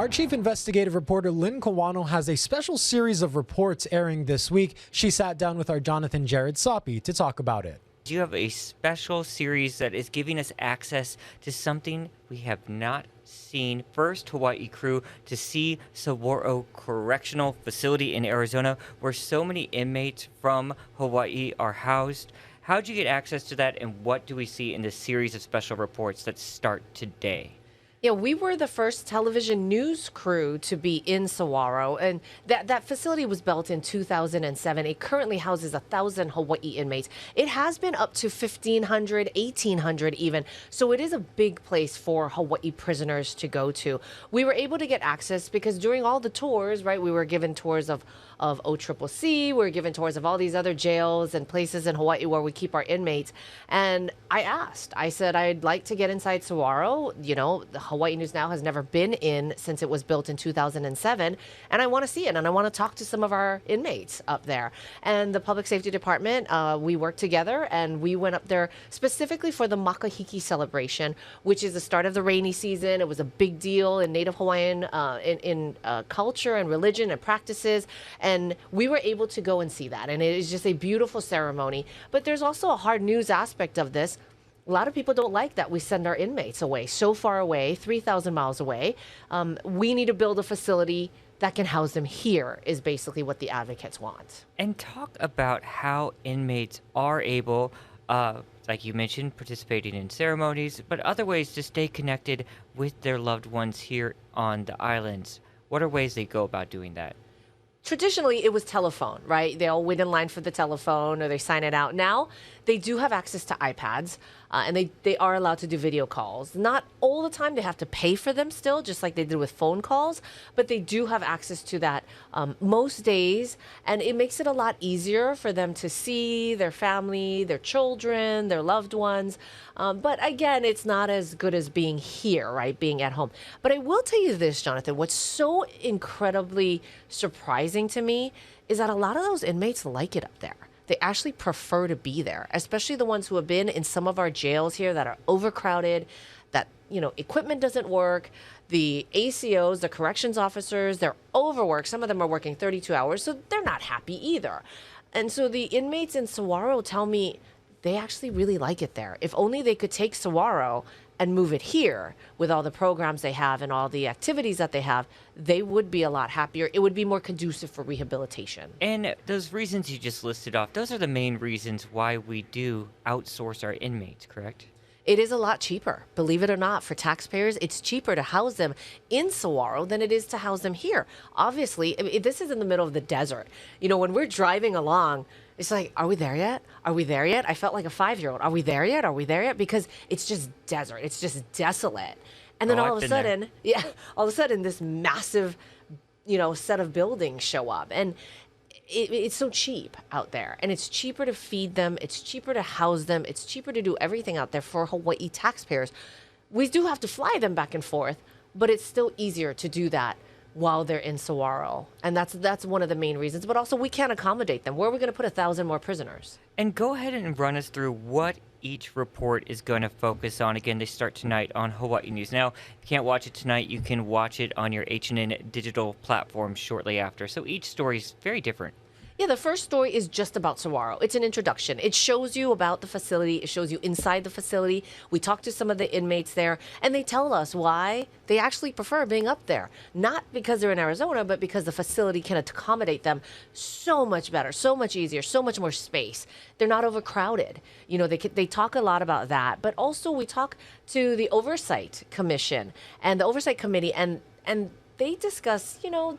Our chief investigative reporter, Lynn Kawano, has a special series of reports airing this week. She sat down with our Jonathan Jared Soppy to talk about it. You have a special series that is giving us access to something we have not seen. First Hawaii crew to see Saguardo Correctional Facility in Arizona, where so many inmates from Hawaii are housed. How'd you get access to that, and what do we see in this series of special reports that start today? Yeah, we were the first television news crew to be in Saguardo, and that facility was built in 2007. It currently houses 1,000 Hawaii inmates. It has been up to 1,500, 1,800 even, so it is a big place for Hawaii prisoners to go to. We were able to get access because during all the tours, right, we were given tours of OCCC, we were given tours of all these other jails and places in Hawaii where we keep our inmates. And I said, I'd like to get inside Saguardo. You know, the Hawaii News Now has never been in since it was built in 2007. And I want to see it. And I want to talk to some of our inmates up there. And the Public Safety Department, we worked together and we went up there specifically for the Makahiki celebration, which is the start of the rainy season. It was a big deal in Native Hawaiian culture and religion and practices. And we were able to go and see that. And it is just a beautiful ceremony. But there's also a hard news aspect of this. A lot of people don't like that we send our inmates away so far away, 3,000 miles away. We need to build a facility that can house them here is basically what the advocates want. And talk about how inmates are able, like you mentioned, participating in ceremonies, but other ways to stay connected with their loved ones here on the islands. What are ways they go about doing that? Traditionally, it was telephone, right? They all wait in line for the telephone or they sign it out. Now, they do have access to iPads, and they are allowed to do video calls. Not all the time. They have to pay for them still, just like they did with phone calls, but they do have access to that most days, and it makes it a lot easier for them to see their family, their children, their loved ones. But again, it's not as good as being here, right? Being at home. But I will tell you this, Jonathan, what's so incredibly surprising to me is that a lot of those inmates like it up there. They actually prefer to be there, especially the ones who have been in some of our jails here that are overcrowded, that, you know, equipment doesn't work. The ACOs, the corrections officers, they're overworked. Some of them are working 32 hours, so they're not happy either. And so the inmates in Saguardo tell me they actually really like it there. If only they could take Saguardo and move it here with all the programs they have and all the activities that they have, they would be a lot happier. It would be more conducive for rehabilitation. And those reasons you just listed off, those are the main reasons why we do outsource our inmates, correct? It is a lot cheaper, believe it or not, for taxpayers. It's cheaper to house them in Saguardo than it is to house them here. Obviously, I mean, this is in the middle of the desert. You know, when we're driving along, it's like, are we there yet? Are we there yet? I felt like a 5-year-old. Are we there yet? Are we there yet? Because it's just desert. It's just desolate. And then all of a sudden, all of a sudden this massive, you know, set of buildings show up. And it's so cheap out there, and it's cheaper to feed them. It's cheaper to house them. It's cheaper to do everything out there for Hawaii taxpayers. We do have to fly them back and forth, but it's still easier to do that while they're in Saguardo. And that's one of the main reasons. But also, we can't accommodate them. Where are we going to put 1,000 more prisoners? And go ahead and run us through what each report is going to focus on. Again, they start tonight on Hawaii News. Now, if you can't watch it tonight, you can watch it on your H&N digital platform shortly after. So each story is very different. Yeah, the first story is just about Saguardo. It's an introduction. It shows you about the facility. It shows you inside the facility. We talk to some of the inmates there, and they tell us why they actually prefer being up there. Not because they're in Arizona, but because the facility can accommodate them so much better, so much easier, so much more space. They're not overcrowded. You know, they talk a lot about that. But also we talk to the Oversight Commission and the Oversight Committee, and they discuss, you know,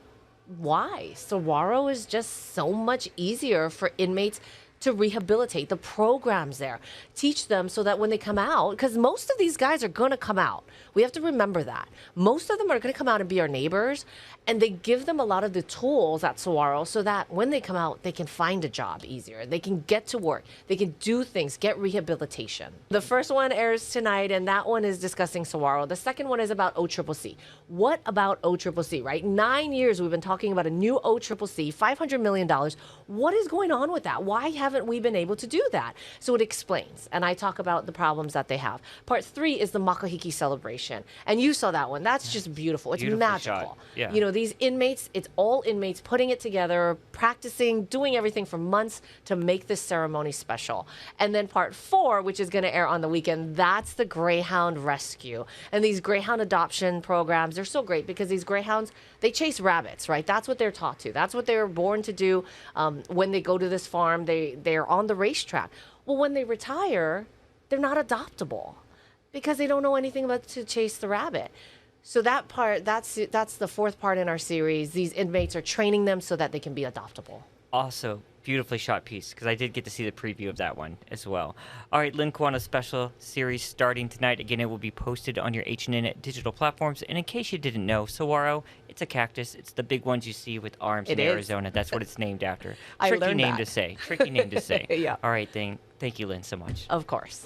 why Saguardo is just so much easier for inmates to rehabilitate. The programs there teach them so that when they come out, because most of these guys are going to come out. We have to remember that. Most of them are going to come out and be our neighbors, and they give them a lot of the tools at Saguardo so that when they come out, they can find a job easier. They can get to work. They can do things, get rehabilitation. The first one airs tonight, and that one is discussing Saguardo. The second one is about OCCC. What about OCCC, right? 9 years we've been talking about a new OCCC, $500 million. What is going on with that? Why haven't haven't we been able to do that? So it explains, and I talk about the problems that they have. Part 3 is the Makahiki celebration, and you saw that one. That's just beautiful. It's Beautifully magical. shot. Yeah. You know, these inmates, it's all inmates putting it together, practicing, doing everything for months to make this ceremony special. And then part 4, which is going to air on the weekend, that's the Greyhound rescue. And these Greyhound adoption programs, they're so great because these Greyhounds, they chase rabbits, right? That's what they're taught to. That's what they were born to do. When they go to this farm, they're on the racetrack. Well, when they retire, they're not adoptable because they don't know anything about to chase the rabbit. So that part, that's the 4th part in our series. These inmates are training them so that they can be adoptable. Also, beautifully shot piece, because I did get to see the preview of that one as well. All right, Lynn Kawano's special series starting tonight. Again, it will be posted on your H&N digital platforms. And in case you didn't know, saguaro, it's a cactus. It's the big ones you see with arms in Arizona. That's what it's named after. I Tricky learned name that. to say. Tricky name to say. Yeah. All right, thank you, Lynn, so much. Of course.